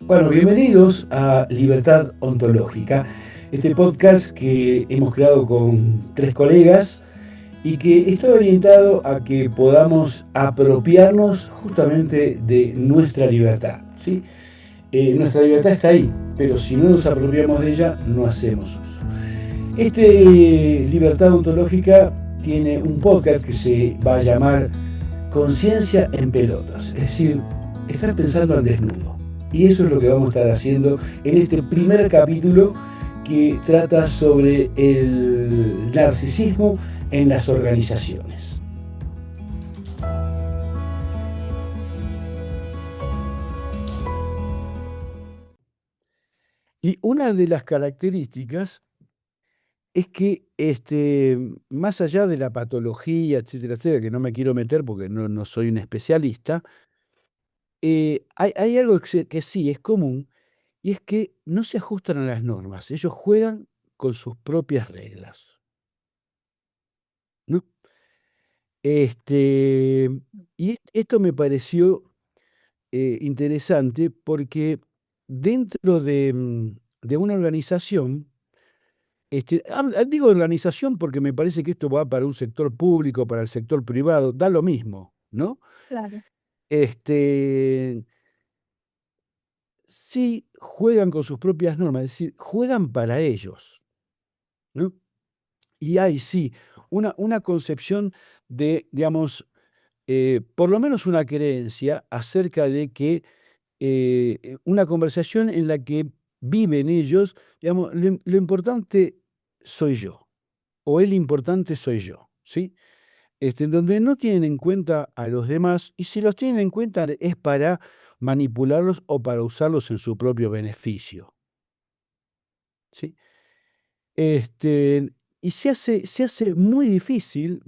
Bueno, bienvenidos a Libertad Ontológica, este podcast que hemos creado con tres colegas y que está orientado a que podamos apropiarnos justamente de nuestra libertad, ¿sí? Nuestra libertad está ahí, pero si no nos apropiamos de ella, no hacemos uso. Libertad Ontológica tiene un podcast que se va a llamar Conciencia en Pelotas, es decir, estar pensando al desnudo. Y eso es lo que vamos a estar haciendo en este primer capítulo que trata sobre el narcisismo en las organizaciones. Y una de las características es que más allá de la patología, etcétera, que no me quiero meter porque no soy un especialista, hay algo que sí es común, y es que no se ajustan a las normas. Ellos juegan con sus propias reglas, ¿no? Este, y esto me pareció interesante porque dentro de una organización, digo organización porque me parece que esto va para un sector público, para el sector privado, da lo mismo, ¿no? Claro. Este, sí juegan con sus propias normas, es decir, juegan para ellos, ¿no? Y hay, sí, una concepción de, digamos, por lo menos una creencia acerca de que una conversación en la que viven ellos, digamos, lo importante soy yo, o el importante soy yo, ¿sí? En donde no tienen en cuenta a los demás, y si los tienen en cuenta es para manipularlos o para usarlos en su propio beneficio, ¿sí? Este, y se hace muy difícil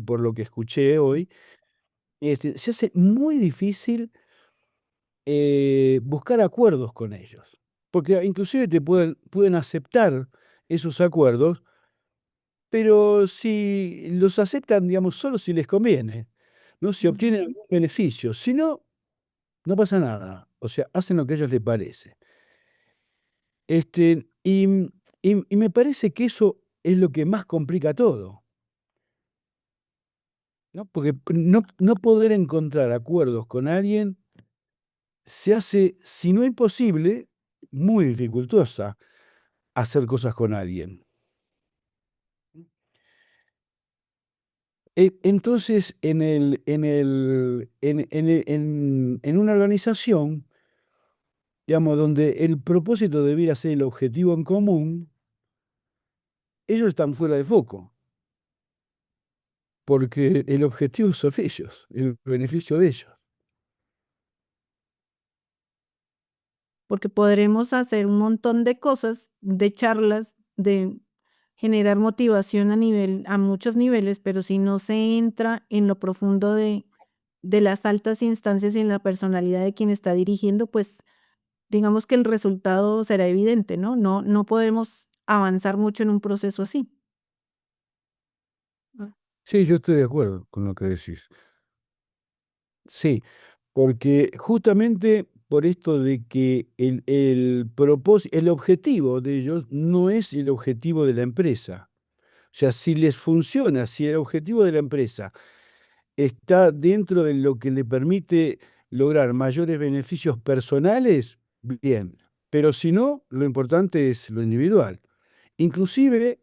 por lo que escuché hoy, se hace muy difícil buscar acuerdos con ellos. Porque inclusive te pueden aceptar esos acuerdos, pero si los aceptan, digamos, solo si les conviene, ¿no? Si obtienen Ujú. algún beneficio. Si no, no pasa nada. O sea, hacen lo que a ellos les parece. Y me parece que eso es lo que más complica todo, ¿no? Porque no poder encontrar acuerdos con alguien se hace, si no imposible, muy dificultosa hacer cosas con alguien. Entonces, en una organización, digamos, donde el propósito debiera ser el objetivo en común, ellos están fuera de foco, porque el objetivo son ellos, el beneficio de ellos. Porque podremos hacer un montón de cosas, de charlas, de generar motivación a muchos niveles, pero si no se entra en lo profundo de las altas instancias y en la personalidad de quien está dirigiendo, pues digamos que el resultado será evidente, ¿no? No podemos avanzar mucho en un proceso así. Sí, yo estoy de acuerdo con lo que decís. Sí, porque justamente por esto de que el objetivo de ellos no es el objetivo de la empresa. O sea, si les funciona, si el objetivo de la empresa está dentro de lo que le permite lograr mayores beneficios personales, bien. Pero si no, lo importante es lo individual. Inclusive,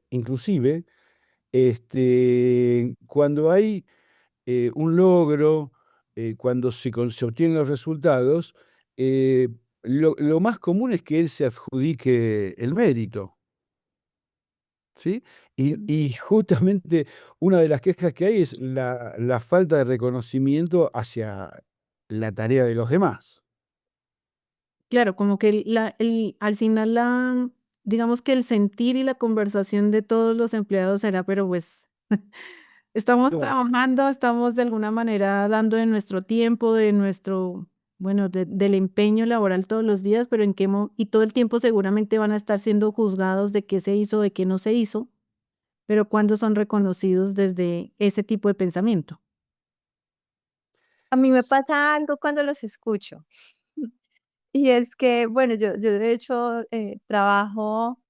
cuando hay un logro, cuando se obtienen los resultados, eh, lo más común es que él se adjudique el mérito, ¿sí? Y justamente una de las quejas que hay es la falta de reconocimiento hacia la tarea de los demás. Claro, como que al final digamos que el sentir y la conversación de todos los empleados será, pero pues estamos No. trabajando, estamos de alguna manera dando de nuestro tiempo, de nuestro, bueno, del empeño laboral todos los días, pero y todo el tiempo seguramente van a estar siendo juzgados de qué se hizo, de qué no se hizo, pero cuando son reconocidos desde ese tipo de pensamiento. A mí me pasa algo cuando los escucho. Y es que, bueno, yo de hecho trabajo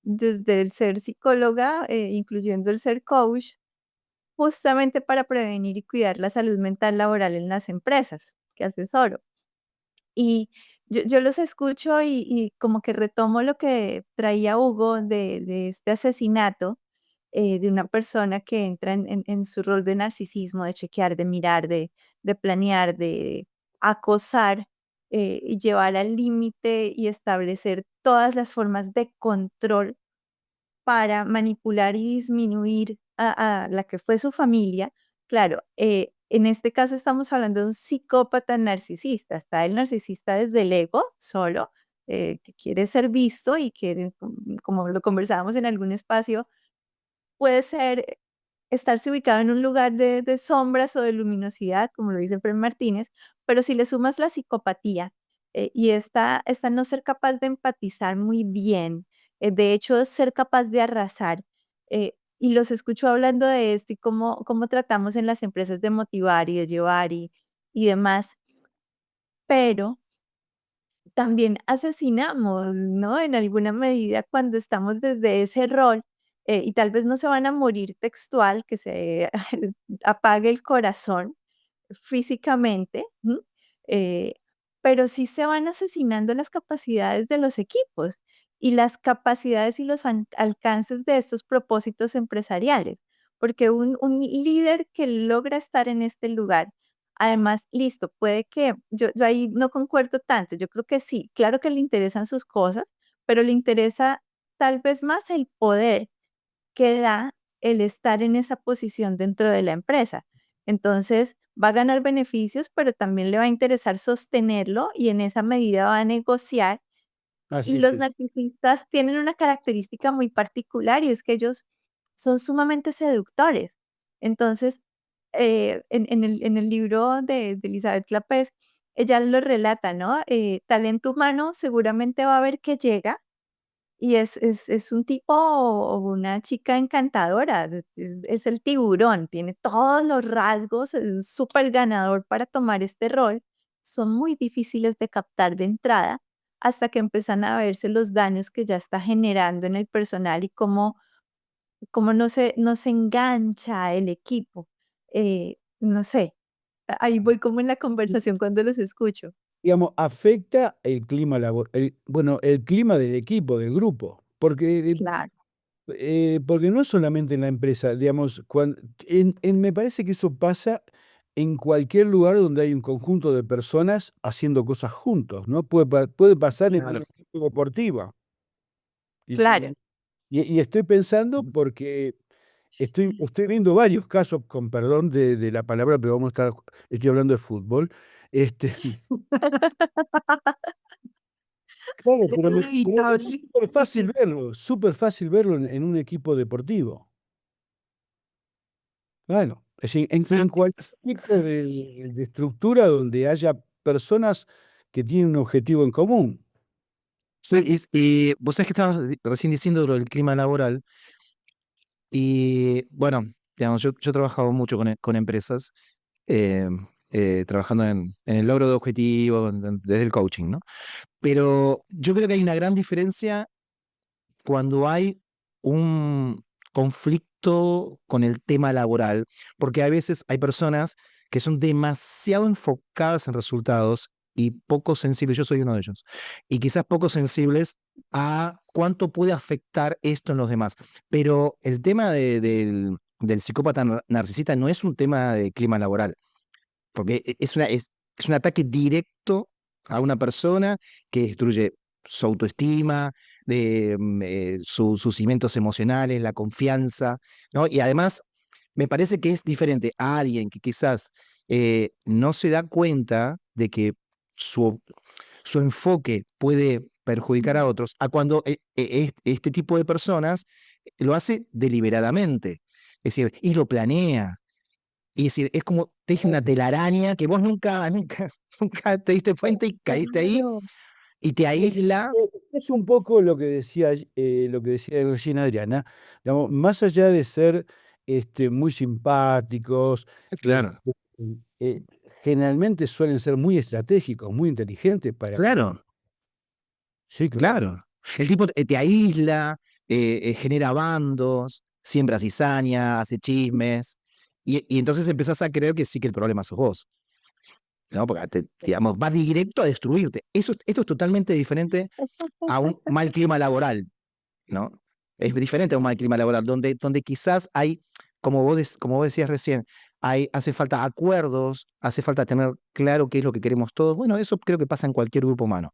desde el ser psicóloga, incluyendo el ser coach, justamente para prevenir y cuidar la salud mental laboral en las empresas que asesoro. Y yo los escucho y como que retomo lo que traía Hugo de este asesinato, de una persona que entra en su rol de narcisismo, de chequear, de mirar, de planear, de acosar, y llevar al límite y establecer todas las formas de control para manipular y disminuir a la que fue su familia. Claro, en este caso estamos hablando de un psicópata narcisista. Está el narcisista desde el ego solo, que quiere ser visto y quiere, como lo conversábamos en algún espacio, puede ser estarse ubicado en un lugar de sombras o de luminosidad, como lo dice Fred Martínez, pero si le sumas la psicopatía, y esta no ser capaz de empatizar muy bien, de hecho, ser capaz de arrasar, y los escucho hablando de esto y cómo tratamos en las empresas de motivar y de llevar y demás, pero también asesinamos, ¿no? En alguna medida cuando estamos desde ese rol, y tal vez no se van a morir textual, que se apague el corazón físicamente, ¿m? Eh, pero sí se van asesinando las capacidades de los equipos y las capacidades y los alcances de estos propósitos empresariales, porque un líder que logra estar en este lugar. Además, listo, puede que yo ahí no concuerdo tanto, yo creo que sí, claro que le interesan sus cosas, pero le interesa tal vez más el poder que da el estar en esa posición dentro de la empresa. Entonces, va a ganar beneficios, pero también le va a interesar sostenerlo y en esa medida va a negociar. Y Así los es. narcisistas tienen una característica muy particular y es que ellos son sumamente seductores. Entonces, en el libro de Elizabeth Clapés, ella lo relata, ¿no? Talento humano seguramente va a ver que llega y es un tipo o una chica encantadora, es el tiburón, tiene todos los rasgos, es súper ganador para tomar este rol. Son muy difíciles de captar de entrada, hasta que empiezan a verse los daños que ya está generando en el personal y cómo no se engancha el equipo. No sé, ahí voy como en la conversación cuando los escucho. Digamos, afecta el clima bueno, el clima del equipo, del grupo, Claro, porque no es solamente en la empresa, digamos, me parece que eso pasa en cualquier lugar donde hay un conjunto de personas haciendo cosas juntos, ¿no? Puede pasar en un Claro. equipo deportivo. Y, claro. y estoy pensando porque estoy viendo varios casos, con perdón de la palabra, pero estoy hablando de fútbol. Este, claro, Es pero es inevitable. súper fácil verlo en un equipo deportivo. Bueno, es decir, Sí, en cualquier tipo de estructura donde haya personas que tienen un objetivo en común. sí, y vos sabés que estabas recién diciendo lo del clima laboral. Y bueno, digamos, yo he trabajado mucho con empresas, eh, trabajando en el logro de objetivos, desde el coaching, ¿no? Pero yo creo que hay una gran diferencia cuando hay un conflicto con el tema laboral, porque a veces hay personas que son demasiado enfocadas en resultados y poco sensibles, yo soy uno de ellos, y quizás poco sensibles a cuánto puede afectar esto en los demás. Pero el tema del psicópata narcisista no es un tema de clima laboral, porque es un ataque directo a una persona que destruye su autoestima, sus cimientos emocionales, la confianza, ¿no? Y además, me parece que es diferente a alguien que quizás no se da cuenta de que su, su enfoque puede perjudicar a otros, a cuando este tipo de personas lo hace deliberadamente, es decir, y lo planea. Y es decir, es como teje una telaraña que vos nunca te diste cuenta y caíste ahí Claro. y te aísla. Es un poco lo que decía recién Adriana, digamos, más allá de ser muy simpáticos, Claro, este, eh, generalmente suelen ser muy estratégicos, muy inteligentes para claro. Sí, claro. Claro. El tipo te aísla, genera bandos, siembra cizaña, hace chismes, y entonces empezás a creer que sí que el problema sos vos, ¿no? Porque digamos, va directo a destruirte. Esto es totalmente diferente a un mal clima laboral, ¿no? Es diferente a un mal clima laboral, donde quizás hay, como vos decías recién, hace falta acuerdos, hace falta tener claro qué es lo que queremos todos. Bueno, eso creo que pasa en cualquier grupo humano.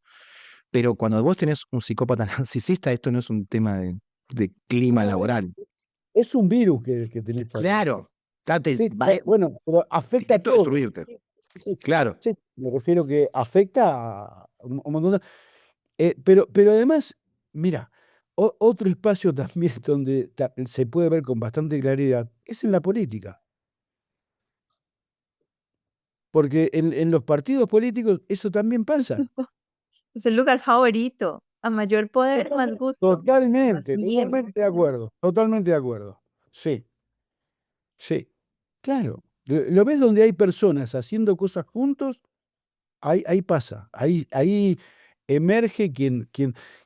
Pero cuando vos tenés un psicópata narcisista, esto no es un tema de clima No, laboral. es un virus que tenés para. Claro, Sí, va bueno, pero afecta a directo a todos. destruirte. Sí, Claro. sí, me refiero que afecta a un montón de. Pero además, mira, otro espacio también donde se puede ver con bastante claridad es en la política. Porque en los partidos políticos eso también pasa. Es el lugar favorito. A mayor poder, más gusto, más Totalmente, miedo. totalmente de acuerdo, totalmente de acuerdo. Sí, sí, claro. Lo ves donde hay personas haciendo cosas juntos, ahí pasa, ahí emerge quien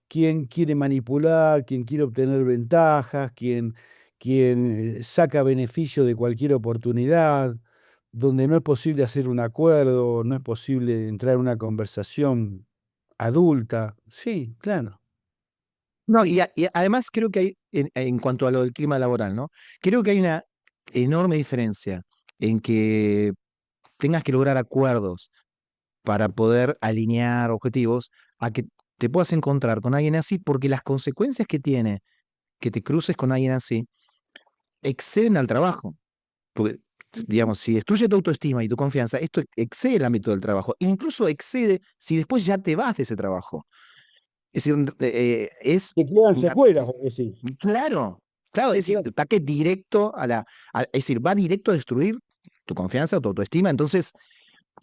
quiere manipular, quien quiere obtener ventajas, quien saca beneficio de cualquier oportunidad, donde no es posible hacer un acuerdo, no es posible entrar en una conversación adulta. Sí, claro. No, y además creo que hay, en cuanto a lo del clima laboral, ¿no? Creo que hay una enorme diferencia en que tengas que lograr acuerdos para poder alinear objetivos, a que te puedas encontrar con alguien así, porque las consecuencias que tiene que te cruces con alguien así exceden al trabajo. Porque, digamos, si destruye tu autoestima y tu confianza, esto excede el ámbito del trabajo. Incluso excede si después ya te vas de ese trabajo. Es decir, es Que quedan una- secuelas, vos decís. claro, claro, Sí, es decir, claro. ataque directo es decir, va directo a destruir tu confianza, tu autoestima. Entonces,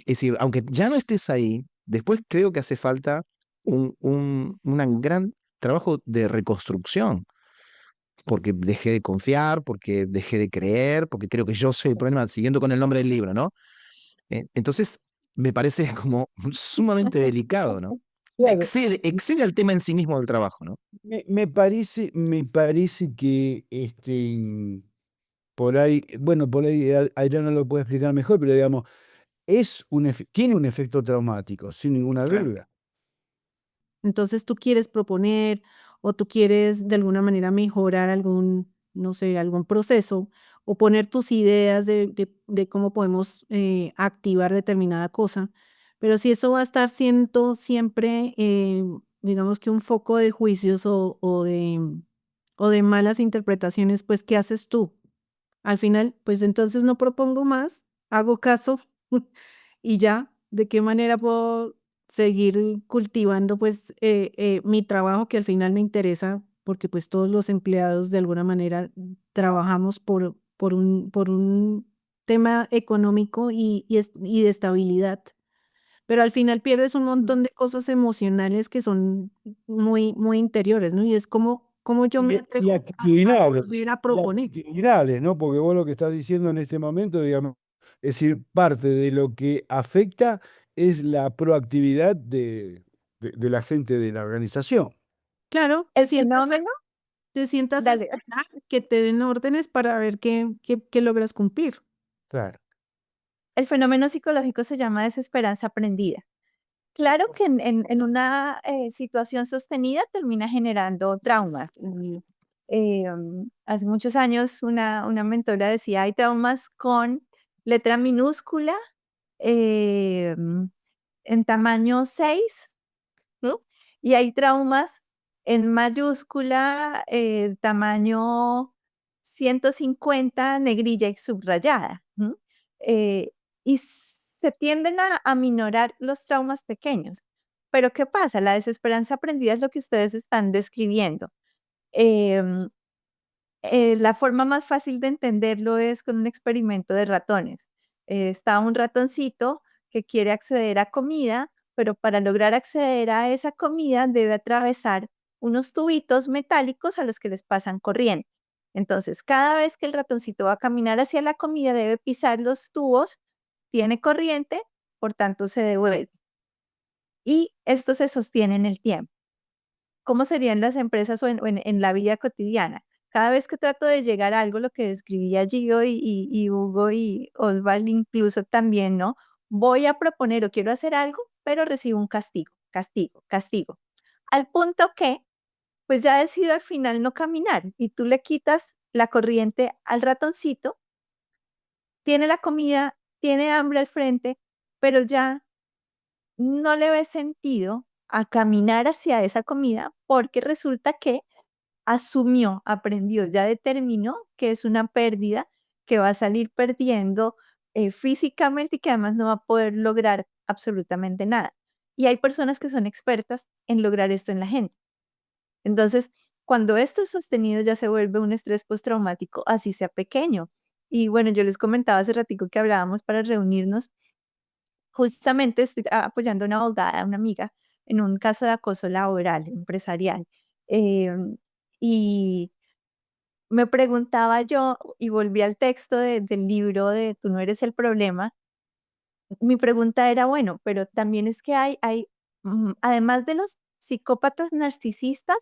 es decir, aunque ya no estés ahí, después creo que hace falta un gran trabajo de reconstrucción, porque dejé de confiar, porque dejé de creer, porque creo que yo soy el problema, siguiendo con el nombre del libro, ¿no? Entonces, me parece como sumamente delicado, ¿no? Claro, Excede al tema en sí mismo del trabajo, ¿no? me parece que por ahí, bueno, por ahí Adriana lo puede explicar mejor, pero digamos, tiene un efecto traumático, sin ninguna Claro. duda. Entonces tú quieres proponer o tú quieres de alguna manera mejorar algún, no sé, algún proceso o poner tus ideas de cómo podemos activar determinada cosa. Pero si eso va a estar siendo siempre, digamos que un foco de juicios o de malas interpretaciones, pues, ¿qué haces tú? Al final, pues entonces no propongo más, hago caso y ya, ¿de qué manera puedo seguir cultivando pues mi trabajo que al final me interesa? Porque pues todos los empleados de alguna manera trabajamos por un tema económico y de estabilidad. Pero al final pierdes un montón de cosas emocionales que son muy, muy interiores, ¿no? Y es como yo me Y atrevo a actitudinales, volver a y proponer. actitudinales, ¿no? Porque vos lo que estás diciendo en este momento, digamos, es decir, parte de lo que afecta es la proactividad de la gente de la organización. Claro, El fenómeno, te sientas a dale. esperar que te den órdenes para ver qué logras cumplir. Claro. El fenómeno psicológico se llama desesperanza aprendida. Claro que en una situación sostenida termina generando traumas. Hace muchos años una mentora decía, hay traumas con letra minúscula en tamaño 6, ¿no? Y hay traumas en mayúscula, tamaño 150, negrilla y subrayada. ¿M? Eh, y se tienden a minorar los traumas pequeños. Pero ¿qué pasa? La desesperanza aprendida es lo que ustedes están describiendo. Em, la forma más fácil de entenderlo es con un experimento de ratones. Está un ratoncito que quiere acceder a comida, pero para lograr acceder a esa comida debe atravesar unos tubitos metálicos a los que les pasan corriente. Entonces, cada vez que el ratoncito va a caminar hacia la comida, debe pisar los tubos, tiene corriente, por tanto se devuelve. Y esto se sostiene en el tiempo. ¿cómo serían las empresas o en la vida cotidiana? Cada vez que trato de llegar a algo, lo que describía Gio y Hugo y Osvaldo incluso también, ¿no? Voy a proponer o quiero hacer algo, pero recibo un castigo, castigo, castigo. Al punto que, pues ya decido al final no caminar y tú le quitas la corriente al ratoncito, tiene la comida, tiene hambre al frente, pero ya no le ve sentido a caminar hacia esa comida porque resulta que asumió, aprendió, ya determinó que es una pérdida, que va a salir perdiendo físicamente y que además no va a poder lograr absolutamente nada. Y hay personas que son expertas en lograr esto en la gente. Entonces, cuando esto es sostenido ya se vuelve un estrés postraumático, así sea pequeño. Y bueno, yo les comentaba hace ratico que hablábamos para reunirnos. Justamente estoy apoyando a una abogada, una amiga, en un caso de acoso laboral, empresarial. Y me preguntaba yo, y volví al texto del libro de Tú no eres el problema. Mi pregunta era, bueno, pero también es que además de los psicópatas narcisistas,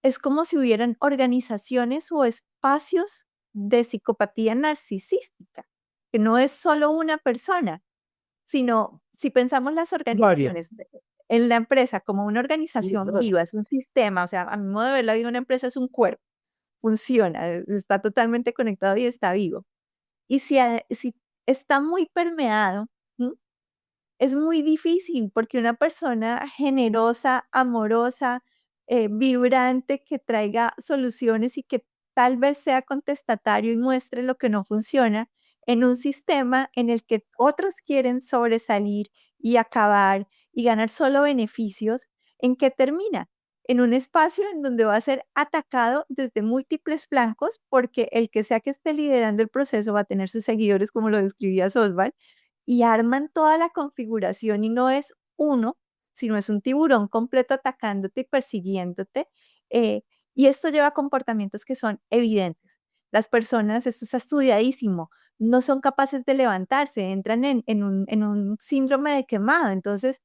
es como si hubieran organizaciones o espacios de psicopatía narcisística, que no es solo una persona, sino si pensamos las Varias. organizaciones en la empresa como una Sí, organización claro. viva, es un sistema, o sea, a mi modo de ver la vida, una empresa es un cuerpo, funciona, está totalmente conectado y está vivo. Y si está muy permeado, ¿m? Es muy difícil porque una persona generosa, amorosa, vibrante, que traiga soluciones y que tal vez sea contestatario y muestre lo que no funciona en un sistema en el que otros quieren sobresalir y acabar y ganar solo beneficios, ¿en qué termina? En un espacio en donde va a ser atacado desde múltiples flancos porque el que sea que esté liderando el proceso va a tener sus seguidores, como lo describía Oswald, y arman toda la configuración y no es uno, sino es un tiburón completo atacándote y persiguiéndote. eh, y esto lleva a comportamientos que son evidentes. Las personas, esto está estudiadísimo, no son capaces de levantarse, entran en un síndrome de quemado. Entonces,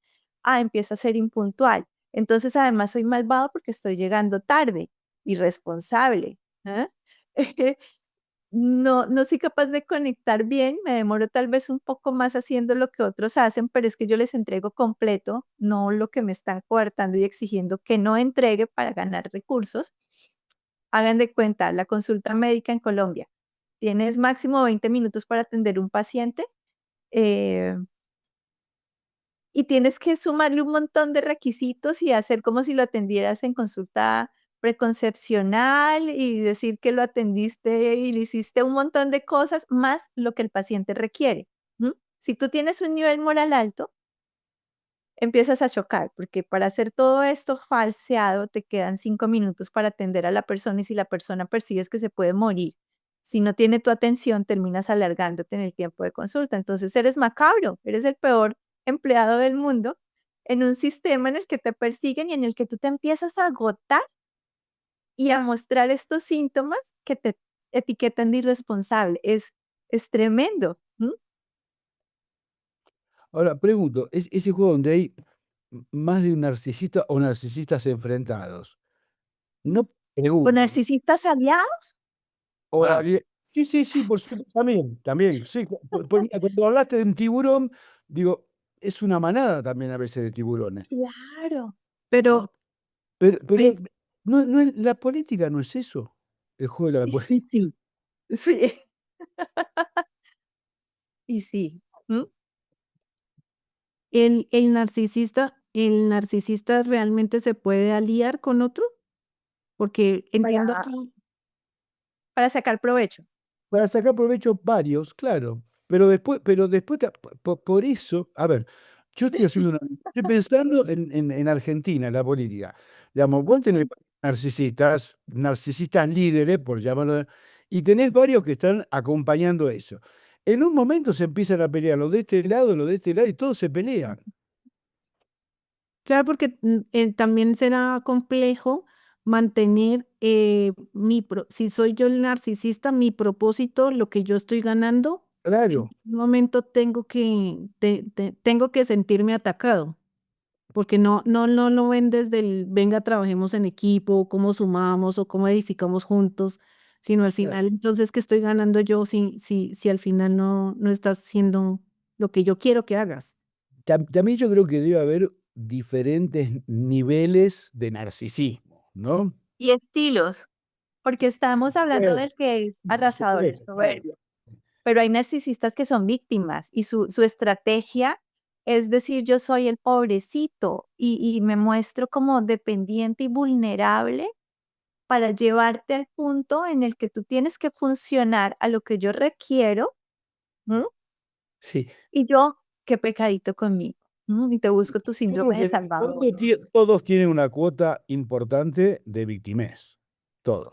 empiezo a ser impuntual. Entonces, además, soy malvado porque estoy llegando tarde, irresponsable. ¿Ah? No soy capaz de conectar bien, me demoro tal vez un poco más haciendo lo que otros hacen, pero es que yo les entrego completo, no lo que me están coartando y exigiendo que no entregue para ganar recursos. Hagan de cuenta, la consulta médica en Colombia. Tienes máximo 20 minutos para atender un paciente, eh, y tienes que sumarle un montón de requisitos y hacer como si lo atendieras en consulta preconcepcional y decir que lo atendiste y le hiciste un montón de cosas más lo que el paciente requiere. ¿M? Si tú tienes un nivel moral alto, empiezas a chocar, porque para hacer todo esto falseado te quedan 5 minutos para atender a la persona y si la persona percibes que se puede morir, si no tiene tu atención, terminas alargándote en el tiempo de consulta. Entonces eres macabro, eres el peor empleado del mundo en un sistema en el que te persiguen y en el que tú te empiezas a agotar y a mostrar estos síntomas que te etiquetan de irresponsable. Es tremendo. ¿M? Ahora, pregunto, ese juego donde hay más de un narcisista o narcisistas enfrentados, no ¿Con pregunto, narcisistas aliados? o sí, sí, sí, por supuesto, también, sí. Mira, cuando hablaste de un tiburón, digo, es una manada también a veces de tiburones. Claro. Pero Pero es la política no es eso, el juego de la política. Y sí, sí. Y sí. ¿M? el narcisista realmente se puede aliar con otro, porque entiendo Para acá, para sacar provecho. Para sacar provecho varios, claro. Pero después, por eso, a ver, yo estoy pensando en Argentina, en la política. Digamos, vos tenés narcisistas líderes, por llamarlo, y tenés varios que están acompañando eso. En un momento se empiezan a pelear los de este lado, los de este lado, y todos se pelean. claro, porque también será complejo mantener si soy yo el narcisista, mi propósito, lo que yo estoy ganando, en Claro. un momento tengo que sentirme atacado. porque no lo ven desde el venga, trabajemos en equipo, cómo sumamos o cómo edificamos juntos, sino al Claro. final, entonces, ¿qué estoy ganando yo si al final no estás haciendo lo que yo quiero que hagas? También yo creo que debe haber diferentes niveles de narcisismo, ¿no? Y estilos, porque estamos hablando Bueno, del que es por arrasador, el supuesto, claro. soberbio, pero hay narcisistas que son víctimas y su estrategia es decir, yo soy el pobrecito y me muestro como dependiente y vulnerable para llevarte al punto en el que tú tienes que funcionar a lo que yo requiero, ¿m? Sí. Y yo, qué pecadito conmigo, y te busco tu Yo creo síndrome que de en el fondo Salvador. todos tienen una cuota importante de victimez, todos.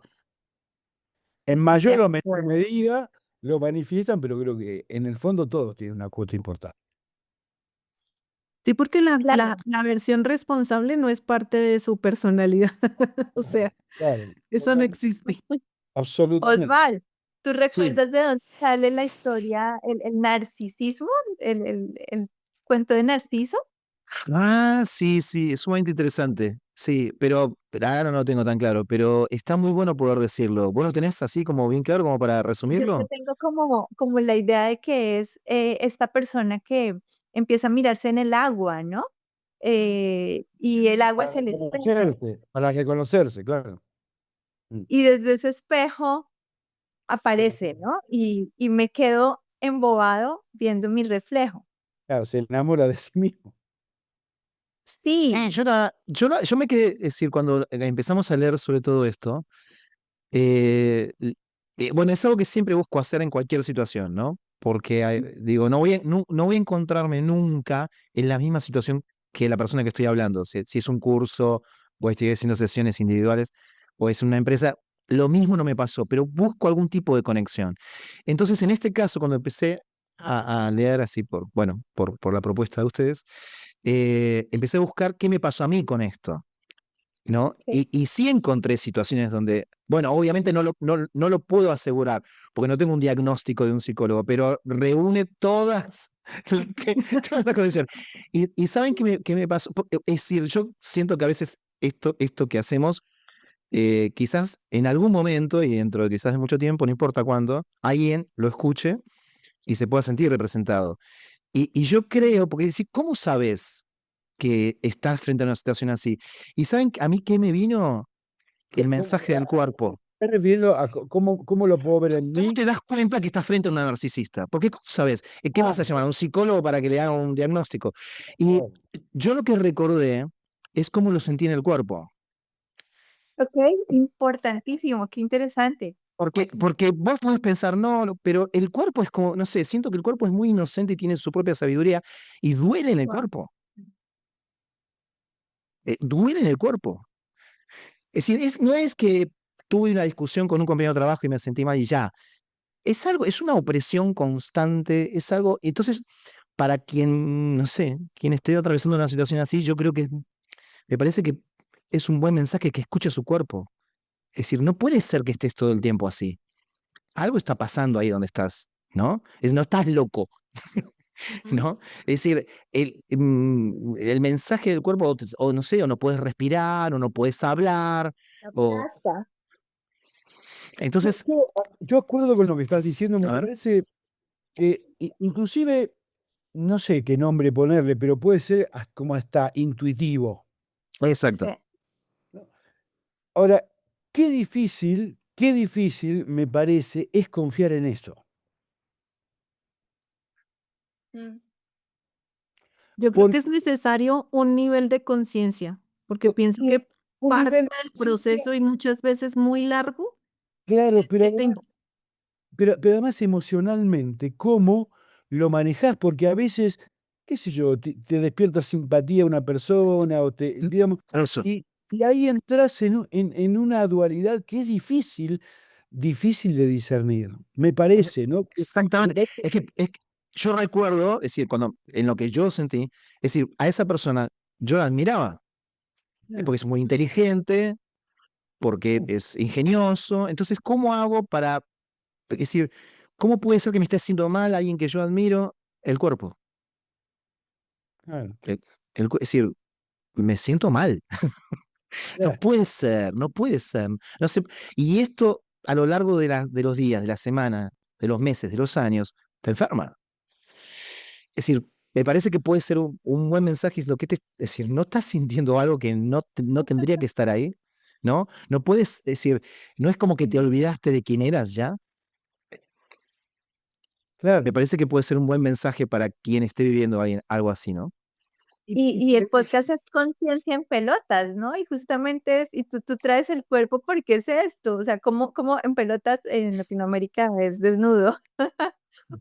En De mayor o menor acuerdo. medida lo manifiestan, pero creo que en el fondo todos tienen una cuota importante. Sí, porque Claro. la versión responsable no es parte de su personalidad. O sea, Claro, eso no existe. absolutamente. Osval, ¿tú Sí. recuerdas de dónde sale la historia, el narcisismo, el cuento de Narciso? Sí, es sumamente interesante. Sí, pero ahora no lo tengo tan claro, pero está muy bueno poder decirlo. ¿Vos lo tenés así como bien claro como para Yo resumirlo? tengo como la idea de que es, esta persona que empieza a mirarse en el agua, ¿no? Y el agua es Para el espejo, reconocerse, claro. y desde ese espejo aparece, ¿no? Y me quedo embobado viendo mi reflejo. Claro, se enamora de sí mismo. Sí, Yo me quedé, es decir, cuando empezamos a leer sobre todo esto, bueno, es algo que siempre busco hacer en cualquier situación, ¿no? Porque digo, no voy a encontrarme nunca en la misma situación que la persona que estoy hablando. Si es un curso, o estoy haciendo sesiones individuales, o es una empresa, lo mismo no me pasó, pero busco algún tipo de conexión. Entonces, en este caso, cuando empecé a leer así por la propuesta de ustedes, empecé a buscar qué me pasó a mí con esto. ¿No? sí, Y sí encontré situaciones donde, bueno, obviamente no lo puedo asegurar, porque no tengo un diagnóstico de un psicólogo, pero reúne todas, todas las condiciones. Y ¿saben qué me pasó? Es decir, yo siento que a veces esto que hacemos, quizás en algún momento, y dentro de quizás de mucho tiempo, no importa cuándo, alguien lo escuche y se pueda sentir representado. Y yo creo, porque decir, ¿cómo sabes que estás frente a una situación así? Y ¿saben a mí qué me vino? El mensaje del cuerpo. ¿Estás refiriendo a cómo lo puedo ver en ¿Cómo mí? te das cuenta que estás frente a una narcisista? Porque, ¿cómo sabes? ¿Qué vas a llamar? ¿A un psicólogo para que le haga un diagnóstico? Y Claro. yo lo que recordé es cómo lo sentí en el cuerpo. okey, importantísimo, qué interesante. Porque vos podés pensar, pero el cuerpo es como, no sé, siento que el cuerpo es muy inocente y tiene su propia sabiduría y duele en el Guau. cuerpo. Duele en el cuerpo. Es decir, no es que tuve una discusión con un compañero de trabajo y me sentí mal y ya. Es algo, es una opresión constante, es algo. Entonces, para quien, no sé, quien esté atravesando una situación así, yo creo que me parece que es un buen mensaje que escuche su cuerpo. Es decir, no puede ser que estés todo el tiempo así. Algo está pasando ahí donde estás, ¿no? No estás loco, ¿no? Es decir, el mensaje del cuerpo, o no sé, o no puedes respirar, o no puedes hablar, o. Aplasta. Entonces, Yo acuerdo con lo que estás diciendo, me a ver, parece que inclusive, no sé qué nombre ponerle, pero puede ser como hasta intuitivo. Sí. exacto. ¿No? Ahora, qué difícil me parece es confiar en eso. Mm. Yo creo que Porque es necesario un nivel de conciencia, porque pienso sí, que un parte nivel de del conciencia, proceso y muchas veces muy largo, claro, pero que además, pero además emocionalmente, ¿cómo lo manejás? Porque a veces, qué sé yo, te despierta simpatía a una persona o digamos, Eso. y ahí entras en una dualidad que es difícil de discernir, me parece, ¿no? Exactamente. Es que yo recuerdo, es decir, en lo que yo sentí, es decir, a esa persona yo la admiraba, porque es muy inteligente, porque es ingenioso. Entonces, ¿cómo hago para, es decir, cómo puede ser que me esté haciendo mal alguien que yo admiro? El cuerpo. Claro. Es decir, me siento mal. No Claro, puede ser, no puede ser. No sé, y esto a lo largo de los días, de la semana, de los meses, de los años, te enferma. Es decir, me parece que puede ser un buen mensaje, es lo que es decir, no estás sintiendo algo que no tendría que estar ahí, ¿no? No puedes decir, no es como que te olvidaste de quién eras ya. Me claro. parece que puede ser un buen mensaje para quien esté viviendo algo así, ¿no? Y el podcast es Conciencia en Pelotas, ¿no? Y justamente y tú traes el cuerpo porque es esto, o sea, como en pelotas en Latinoamérica es desnudo,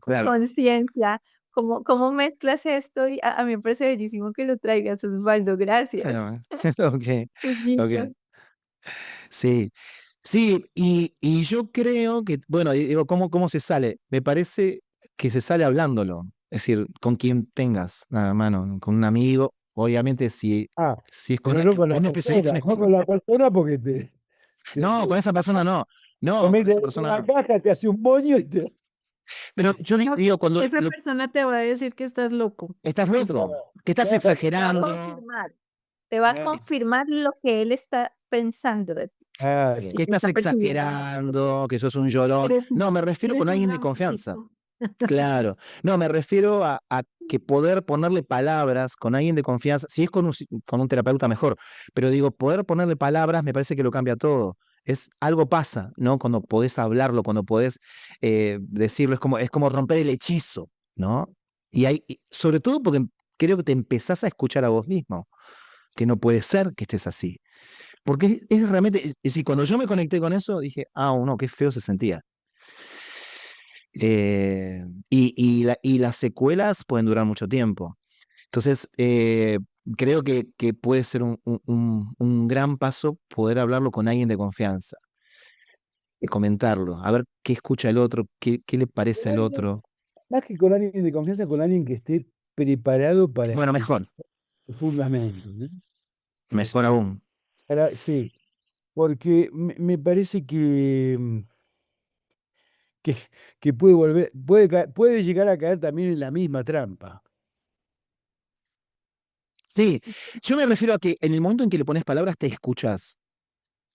Claro. conciencia, ¿cómo mezclas esto? Y a mí me parece bellísimo que lo traigas, Osvaldo, gracias. Bueno, ok, Huguito. ok. Sí, sí, y yo creo que, bueno, digo, ¿cómo se sale? Me parece que se sale hablándolo, es decir, con quien tengas a mano, con un amigo, obviamente Ah, si es con pero no con la un especialista persona, no mejor. con la persona porque No, con esa persona no, no, te con mete esa en persona una no. caja, te hace un moño y te... Pero yo No, digo, cuando esa persona te va a decir que estás loco. estás loco, que estás Te va a exagerando, confirmar, te va a confirmar lo que él está pensando de ti, Ah, que estás está percibiendo. exagerando, que sos un llorón. Eres, No, me refiero eres con un alguien de confianza. dramático. Claro, no, me refiero a que poder ponerle palabras con alguien de confianza, si es con un terapeuta mejor, pero digo, poder ponerle palabras me parece que lo cambia todo. Algo pasa, ¿no? Cuando podés hablarlo, cuando podés decirlo, es como romper el hechizo, ¿no? Sobre todo porque creo que te empezás a escuchar a vos mismo, que no puede ser que estés así. Porque es realmente, es decir, cuando yo me conecté con eso, dije, no, qué feo se sentía. Y las secuelas pueden durar mucho tiempo. Entonces, creo que puede ser un gran paso poder hablarlo con alguien de confianza, comentarlo, a ver qué escucha el otro, qué le parece con al alguien, otro. más que con alguien de confianza, con alguien que esté preparado para Bueno, escuchar mejor, profundamente, ¿no? mejor aún. Sí, porque me parece que, que puede volver, puede llegar a caer también en la misma trampa. Sí, yo me refiero a que en el momento en que le pones palabras, te escuchas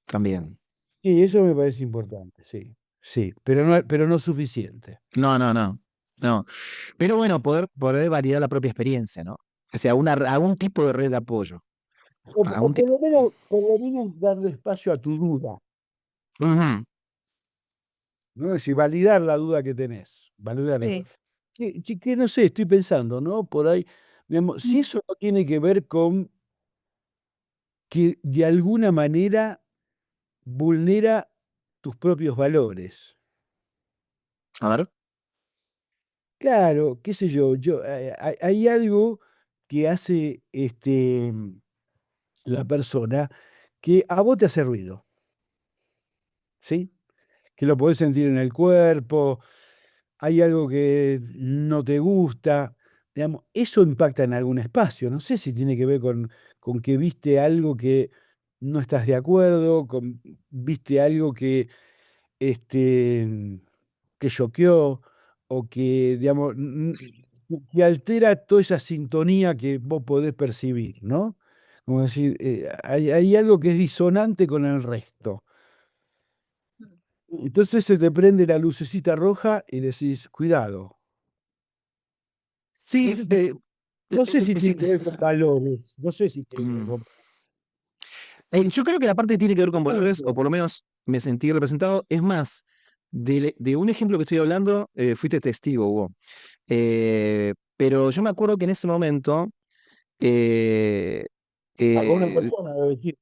también. Sí, eso me parece importante, sí, sí, pero no suficiente. No, no, no, no. Pero bueno, poder validar la propia experiencia, ¿no? O sea, algún tipo de red de apoyo. O Algún tipo. por lo menos darle espacio a tu duda, Ujú. ¿no? Es decir, validar la duda que tenés, validarla. Sí. Que no sé, estoy pensando, ¿no? Por ahí, digamos, si eso no tiene que ver con que de alguna manera vulnera tus propios valores. A ver. Claro, qué sé yo, hay algo que hace la persona que a vos te hace ruido, ¿sí? Que lo podés sentir en el cuerpo, hay algo que no te gusta, digamos, eso impacta en algún espacio. No sé si tiene que ver con que viste algo que no estás de acuerdo, viste algo este, que choqueó o que, digamos, que altera toda esa sintonía que vos podés percibir, ¿no? Como decir, hay algo que es disonante con el resto. Entonces se te prende la lucecita roja y decís, cuidado. No Sí, sé, no sé si sí. tiene que ver con valores, no sé si tiene que ver Mm. con... Yo creo que la parte que tiene que ver con valores, o por lo menos me sentí representado, es más, de un ejemplo que estoy hablando, fuiste testigo, Hugo. Pero yo me acuerdo que en ese momento, eh, Ah, con una eh, persona debe decir,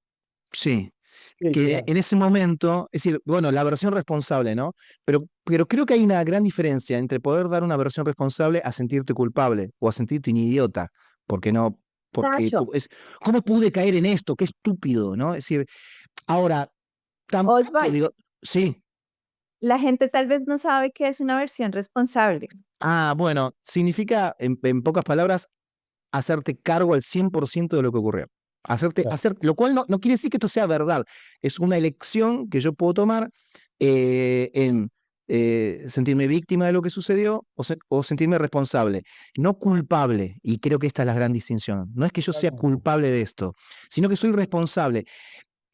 sí, sí, que claro, en ese momento, es decir, bueno, la versión responsable, ¿no? Pero creo que hay una gran diferencia entre poder dar una versión responsable a sentirte culpable o a sentirte un idiota, porque no, porque Nacho, ¿cómo pude caer en esto? Qué estúpido, ¿no? Es decir, ahora, tampoco Osvaldo, digo, sí, la gente tal vez no sabe que es una versión responsable. bueno, significa, en pocas palabras, hacerte cargo al 100% de lo que ocurrió. claro. Lo cual no quiere decir que esto sea verdad. Es una elección que yo puedo tomar en sentirme víctima de lo que sucedió o sentirme responsable, no culpable. Y creo que esta es la gran distinción. No es que yo sea culpable de esto, sino que soy responsable.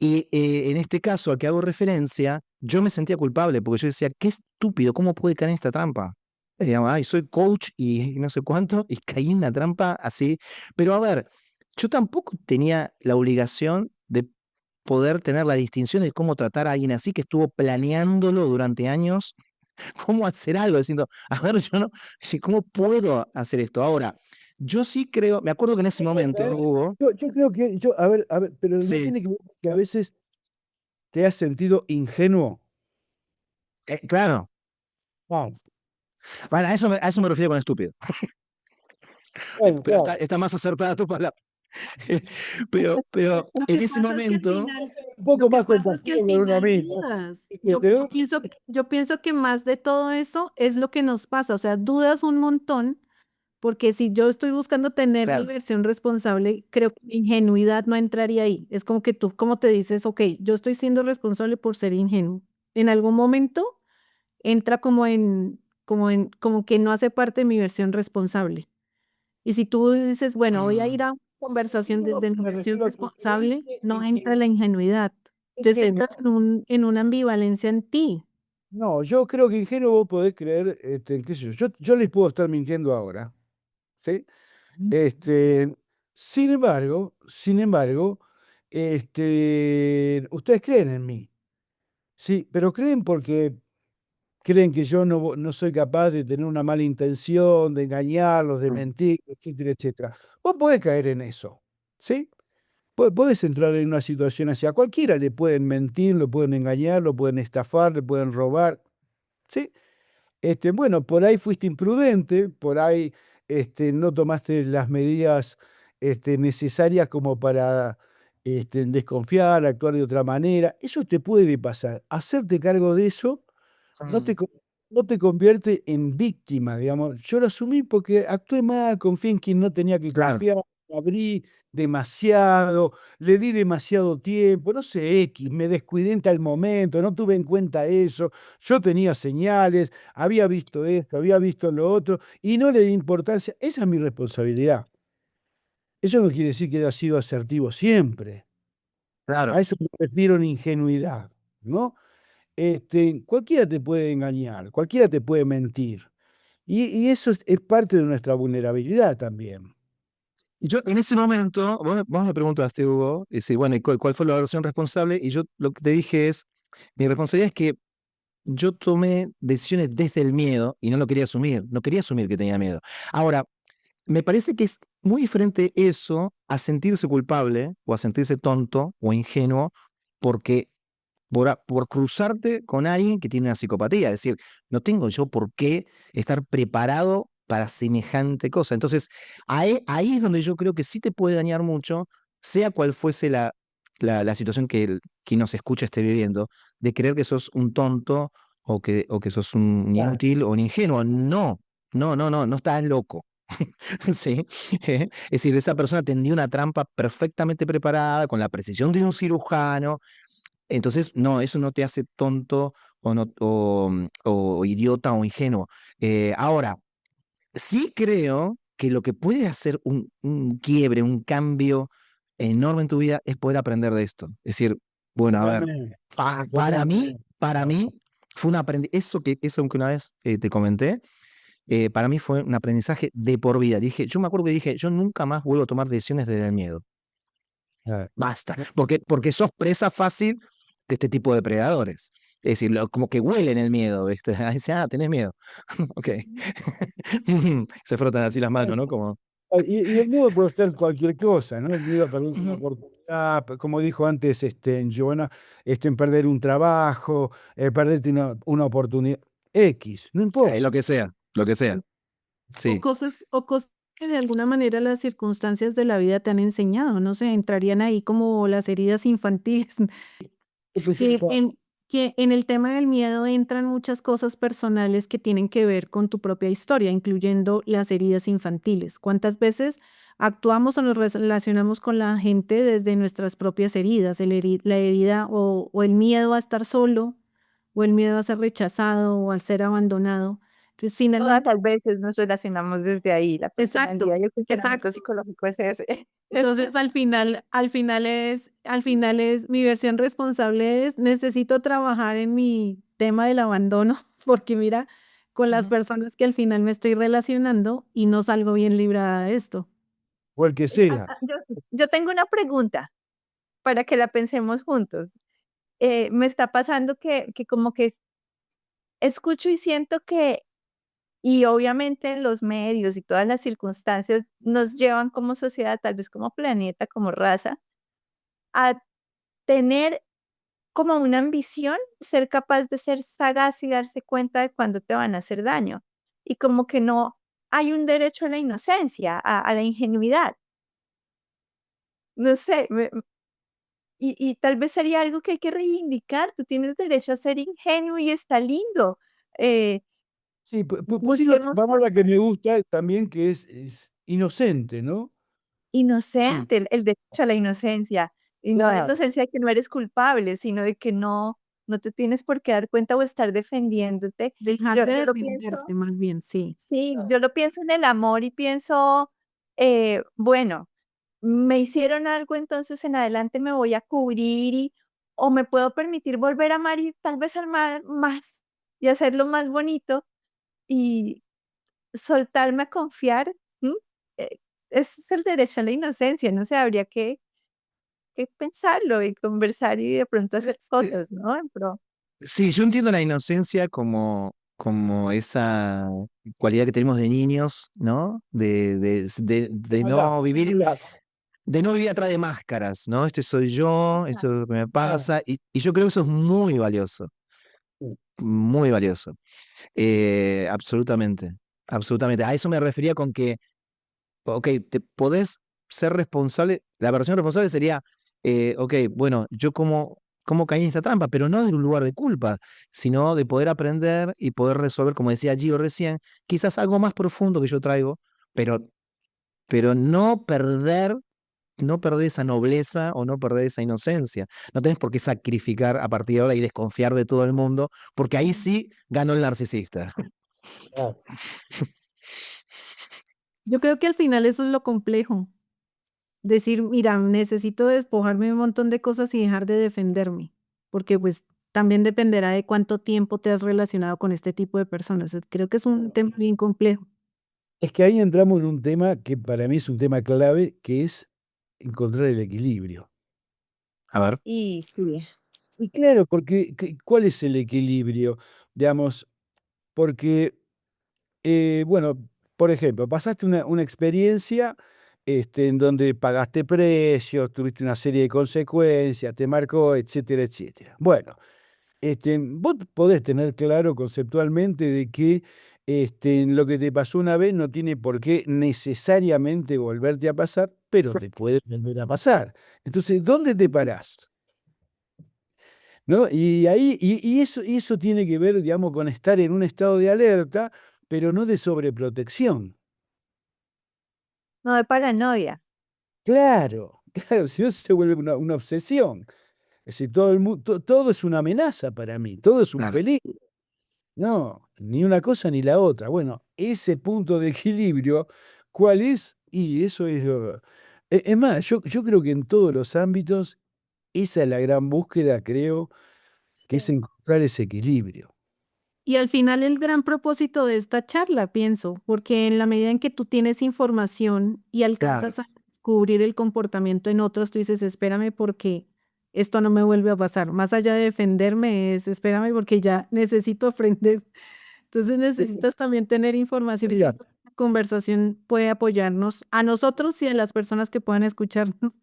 Y en este caso al que hago referencia, yo me sentía culpable porque yo decía, qué estúpido, ¿cómo puede caer en esta trampa? Digamos, ay, soy coach y no sé cuánto, y caí en una trampa así. Pero a ver, yo tampoco tenía la obligación de poder tener la distinción de cómo tratar a alguien así que estuvo planeándolo durante años, cómo hacer algo, diciendo, a ver, yo no, ¿cómo puedo hacer esto? Ahora, yo sí creo, me acuerdo que en ese momento, Hugo, Yo creo que, a ver, pero no sí, tiene que ver que a veces te has sentido ingenuo. claro, Ah, bueno, a eso me refiero con estúpido, bueno, pero claro. está más acertada tu palabra. Pero Lo en que ese pasa es que al momento, final, Un poco lo que más pasa es que al compasivo con uno final mismo. dudas. Y que creo- Yo pienso que más de todo eso es lo que nos pasa, o sea, dudas un montón, porque si yo estoy buscando tener mi claro, versión responsable, creo que mi ingenuidad no entraría ahí. Es como que tú, como te dices, ok, yo estoy siendo responsable por ser ingenuo. En algún momento entra como que no hace parte de mi versión responsable. Y si tú dices, bueno, voy a ir a una conversación desde mi versión responsable, no entra la ingenuidad. Entonces entra en una ambivalencia en ti. No, yo creo que ingenuo vos podés creer, qué sé yo les puedo estar mintiendo ahora, ¿sí? Este, sin embargo, ustedes creen en mí, sí, pero creen porque creen que yo no soy capaz de tener una mala intención, de engañarlos, de mentir, etcétera, etcétera. Vos podés caer en eso, ¿sí? Podés entrar en una situación así. A cualquiera le pueden mentir, lo pueden engañar, lo pueden estafar, le pueden robar, ¿sí? Bueno, por ahí fuiste imprudente, por ahí no tomaste las medidas necesarias como para desconfiar, actuar de otra manera. Eso te puede pasar. Hacerte cargo de eso no te, no te convierte en víctima, digamos. Yo lo asumí porque actué mal, confié en quien no tenía que claro, confiar, me abrí demasiado, le di demasiado tiempo, no sé, me descuidé en tal momento, no tuve en cuenta eso, yo tenía señales, había visto esto, había visto lo otro, y no le di importancia. Esa es mi responsabilidad. Eso no quiere decir que haya sido asertivo siempre. claro. A eso me refiero en ingenuidad, ¿no? Cualquiera te puede engañar, cualquiera te puede mentir. Y eso es parte de nuestra vulnerabilidad también. Y yo en ese momento, vos me preguntaste, Hugo, y sí, bueno, ¿y cuál fue la versión responsable? Y yo lo que te dije es, mi responsabilidad es que yo tomé decisiones desde el miedo y no lo quería asumir, no quería asumir que tenía miedo. Ahora, me parece que es muy diferente eso a sentirse culpable o a sentirse tonto o ingenuo porque por cruzarte con alguien que tiene una psicopatía. Es decir, no tengo yo por qué estar preparado para semejante cosa. Entonces, ahí es donde yo creo que sí te puede dañar mucho, sea cual fuese la situación que nos escucha esté viviendo, de creer que sos un tonto o que sos un Claro. inútil o un ingenuo. No, no estás loco. Sí. Es decir, esa persona tendió una trampa perfectamente preparada, con la precisión de un cirujano. Entonces, no, eso no te hace tonto o idiota o ingenuo. Ahora, sí creo que lo que puede hacer un quiebre, un cambio enorme en tu vida es poder aprender de esto. Es decir, bueno, a ver, Totalmente, para mí fue un aprendizaje, eso que una vez te comenté, para mí fue un aprendizaje de por vida. Yo me acuerdo que dije, yo nunca más vuelvo a tomar decisiones desde el miedo. claro. Basta, porque sos presa fácil de este tipo de depredadores. Es decir, como que huelen el miedo, ¿viste? Ahí dice, tenés miedo. Ok. Se frotan así las manos, ¿no? Como, Y el miedo puede ser cualquier cosa, ¿no? El miedo a perder una ujú, oportunidad, como dijo antes Giovanna, en perder un trabajo, perderte una oportunidad X, no importa. lo que sea, lo que sea. Sí. O cosas que de alguna manera las circunstancias de la vida te han enseñado, no sé, entrarían ahí como las heridas infantiles. Que en, que en el tema del miedo entran muchas cosas personales que tienen que ver con tu propia historia, incluyendo las heridas infantiles. ¿Cuántas veces actuamos o nos relacionamos con la gente desde nuestras propias heridas? La herida o el miedo a estar solo, o el miedo a ser rechazado o al ser abandonado. Entonces, Todas finalmente, las veces nos relacionamos desde ahí, la exacto, personalidad y el funcionamiento exacto. psicológico es ese. Entonces, al final es, mi versión responsable es, necesito trabajar en mi tema del abandono, porque mira, con las Ujú. personas que al final me estoy relacionando y no salgo bien librada de esto. o el que sea. Yo tengo una pregunta para que la pensemos juntos. Me está pasando que como que escucho y siento que, y obviamente los medios y todas las circunstancias nos llevan como sociedad, tal vez como planeta, como raza, a tener como una ambición, ser capaz de ser sagaz y darse cuenta de cuándo te van a hacer daño. Y como que no hay un derecho a la inocencia, a la ingenuidad. No sé, y tal vez sería algo que hay que reivindicar. Tú tienes derecho a ser ingenuo y está lindo. Eh, Sí, pues sí, la busquemos palabra que me gusta también, que es inocente, ¿no? inocente, el derecho a la inocencia. Y no la Claro. inocencia de que no eres culpable, sino de que no te tienes por qué dar cuenta o estar defendiéndote. Dejar Yo de yo lo pienso. defenderte, más bien, sí. Sí, yo lo pienso en el amor y pienso, bueno, me hicieron algo, entonces en adelante me voy a cubrir o me puedo permitir volver a amar y tal vez amar más y hacerlo más bonito y soltarme a confiar. ¿M? Eh, Ese es el derecho a la inocencia, no sé, habría que pensarlo y conversar y de pronto hacer Eh, cosas, ¿no? En pro. Sí, yo entiendo la inocencia como esa cualidad que tenemos de niños, ¿no? De Claro, no vivir, claro. de no vivir atrás de máscaras, ¿no? Este soy yo, Ajá. esto es lo que me Claro. pasa, y yo creo que eso es muy valioso, absolutamente, absolutamente. A eso me refería con que, ok, te podés ser responsable, la versión responsable sería, ok, bueno, yo como caí en esta trampa, pero no de un lugar de culpa, sino de poder aprender y poder resolver, como decía Gio recién, quizás algo más profundo que yo traigo, pero, pero no perder esa nobleza o no perder esa inocencia. No tenés por qué sacrificar a partir de ahora y desconfiar de todo el mundo, porque ahí sí ganó el narcisista. Claro. Yo creo que al final eso es lo complejo. Decir, mira, necesito despojarme de un montón de cosas y dejar de defenderme, porque pues también dependerá de cuánto tiempo te has relacionado con este tipo de personas. Creo que es un tema bien complejo. Es que ahí entramos en un tema que para mí es un tema clave, que es encontrar el equilibrio. A ver. Y sí. Y claro, porque ¿cuál es el equilibrio? Digamos, porque, bueno, por ejemplo, pasaste una experiencia en donde pagaste precios, tuviste una serie de consecuencias, te marcó, etcétera, etcétera. Bueno, vos podés tener claro conceptualmente de que lo que te pasó una vez no tiene por qué necesariamente volverte a pasar, pero te puede volver a pasar. Entonces, ¿dónde te parás? ¿No? Y ahí, y eso tiene que ver, digamos, con estar en un estado de alerta, pero no de sobreprotección. No de paranoia. Claro, claro, si no se vuelve una obsesión. Es decir, todo es una amenaza para mí, todo es un Claro. peligro. No, ni una cosa ni la otra. Bueno, ese punto de equilibrio, ¿cuál es? Y eso es es más, yo creo que en todos los ámbitos, esa es la gran búsqueda, creo, que es Sí. encontrar ese equilibrio. Y al final el gran propósito de esta charla, pienso, porque en la medida en que tú tienes información y Claro. alcanzas a descubrir el comportamiento en otros, tú dices, espérame porque esto no me vuelve a pasar. Más allá de defenderme es, espérame porque ya necesito aprender. Entonces necesitas también tener información y Mira, siento que la conversación puede apoyarnos a nosotros y a las personas que puedan escucharnos.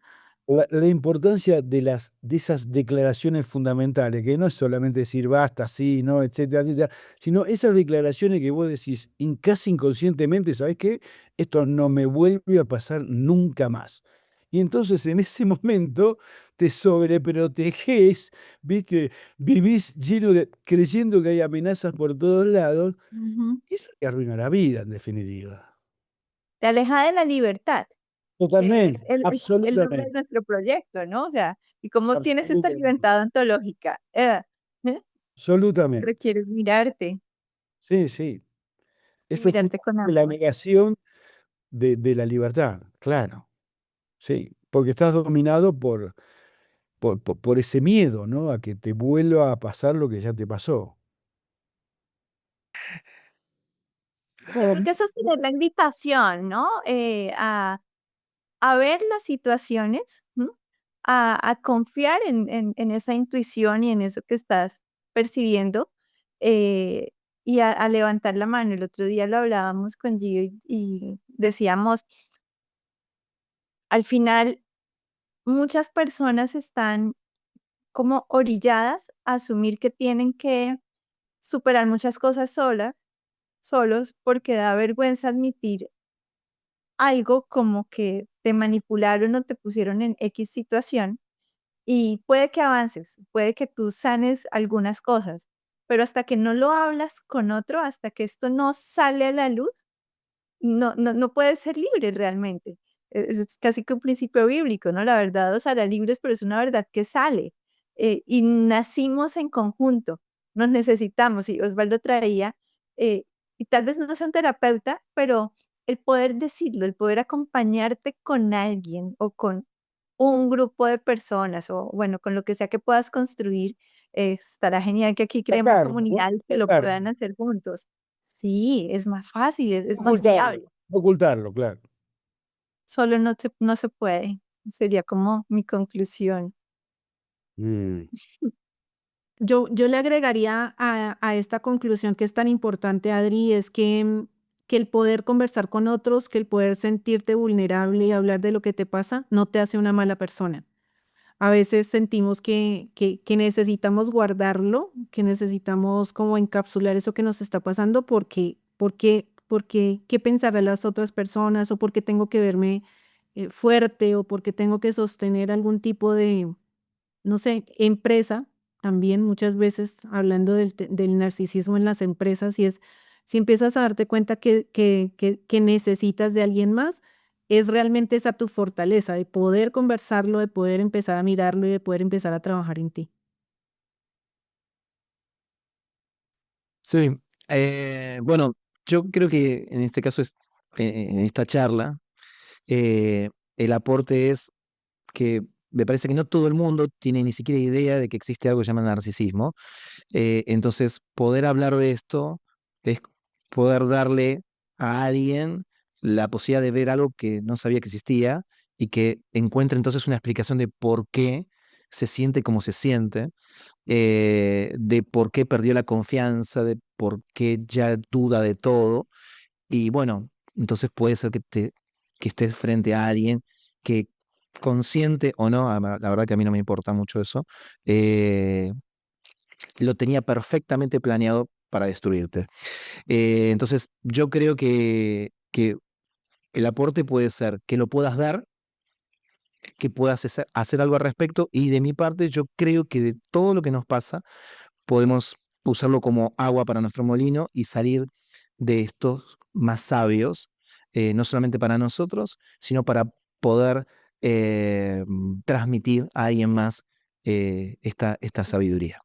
la importancia de esas declaraciones fundamentales, que no es solamente decir basta, sí, no, etcétera, etcétera, sino esas declaraciones que vos decís casi inconscientemente, ¿sabés qué? Esto no me vuelve a pasar nunca más. Y entonces en ese momento te sobreprotegés, ¿viste? Vivís creyendo que hay amenazas por todos lados, Ujú. y eso te arruina la vida, en definitiva. Te aleja de la libertad, que es Totalmente, el nombre de absolutamente, nuestro proyecto, ¿no? O sea, ¿y cómo tienes esta absolutamente. libertad ontológica? ¿Eh? absolutamente. requieres mirarte Sí, sí. y Eso es mirarte con la amor. negación de la libertad, claro. Sí, porque estás dominado por ese miedo, ¿no? A que te vuelva a pasar lo que ya te pasó. Yo creo que eso es tener la invitación, ¿no? A ver las situaciones, ¿no? A confiar en esa intuición y en eso que estás percibiendo, eh, y a levantar la mano. El otro día lo hablábamos con Gio y decíamos, al final, muchas personas están como orilladas a asumir que tienen que superar muchas cosas solos, porque da vergüenza admitir algo como que te manipularon o te pusieron en X situación. Y puede que avances, puede que tú sanes algunas cosas, pero hasta que no lo hablas con otro, hasta que esto no sale a la luz, no puedes ser libre realmente. Es casi que un principio bíblico, ¿no? La verdad os hará libres, pero es una verdad que sale. Y nacimos en conjunto, nos necesitamos. Y Osvaldo traía, y tal vez no sea un terapeuta, pero el poder decirlo, el poder acompañarte con alguien o con un grupo de personas o bueno, con lo que sea que puedas construir, estará genial que aquí creemos Sacarlo, ¿no? comunidades que lo Sacarlo. puedan hacer juntos. Sí, es más fácil, es más Ocultarlo, viable. ocultarlo, claro. Solo no se puede. Sería como mi conclusión. Mm. Yo le agregaría a esta conclusión que es tan importante, Adri, es que el poder conversar con otros, que el poder sentirte vulnerable y hablar de lo que te pasa, no te hace una mala persona. A veces sentimos que necesitamos guardarlo, que necesitamos como encapsular eso que nos está pasando porque qué pensarán las otras personas o porque tengo que verme fuerte o porque tengo que sostener algún tipo de, no sé, empresa, también muchas veces hablando del narcisismo en las empresas, y es, si empiezas a darte cuenta que necesitas de alguien más, es realmente esa tu fortaleza, de poder conversarlo, de poder empezar a mirarlo y de poder empezar a trabajar en ti. Sí, bueno, yo creo que en este caso, en esta charla, eh, el aporte es que me parece que no todo el mundo tiene ni siquiera idea de que existe algo que se llama narcisismo. Entonces, poder hablar de esto es poder darle a alguien la posibilidad de ver algo que no sabía que existía y que encuentre entonces una explicación de por qué se siente como se siente, de por qué perdió la confianza, de por qué ya duda de todo. Y bueno, entonces puede ser que estés frente a alguien que, consciente o no, la verdad que a mí no me importa mucho eso, eh, lo tenía perfectamente planeado para destruirte. Entonces, yo creo que el aporte puede ser que lo puedas ver, que puedas hacer algo al respecto, y de mi parte, yo creo que de todo lo que nos pasa, podemos usarlo como agua para nuestro molino y salir de estos más sabios, no solamente para nosotros, sino para poder transmitir a alguien más esta sabiduría.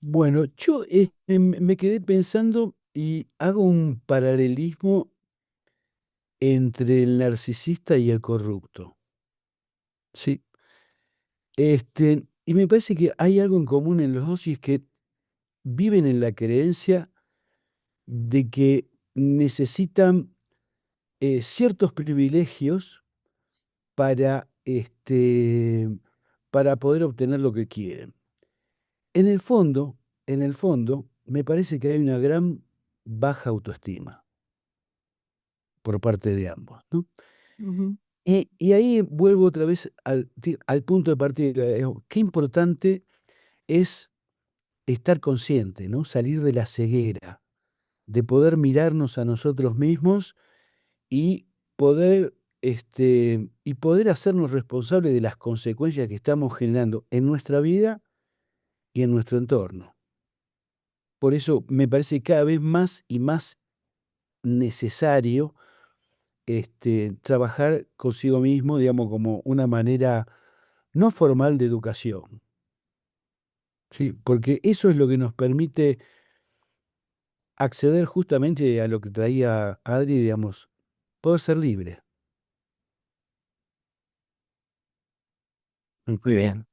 Bueno, yo me quedé pensando y hago un paralelismo entre el narcisista y el corrupto. Sí. Y me parece que hay algo en común en los dos y es que viven en la creencia de que necesitan ciertos privilegios para, para poder obtener lo que quieren. En el fondo, en el fondo, me parece que hay una gran baja autoestima por parte de ambos, ¿no? Ujú. Y ahí vuelvo otra vez al punto de partida. Qué importante es estar consciente, ¿no? Salir de la ceguera, de poder mirarnos a nosotros mismos y poder hacernos responsables de las consecuencias que estamos generando en nuestra vida y en nuestro entorno. Por eso me parece cada vez más y más necesario trabajar consigo mismo, digamos, como una manera no formal de educación, ¿sí? Porque eso es lo que nos permite acceder justamente a lo que traía Adri, digamos, poder ser libre. Muy bien.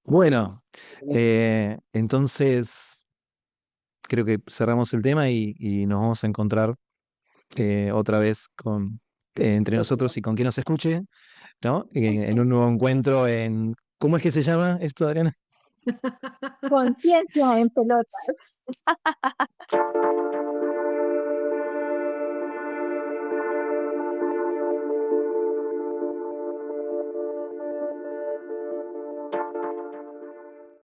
Bueno, entonces creo que cerramos el tema y nos vamos a encontrar otra vez entre nosotros y con quien nos escuche, ¿no? En un nuevo encuentro ¿cómo es que se llama esto, Adriana? Conciencia en pelotas.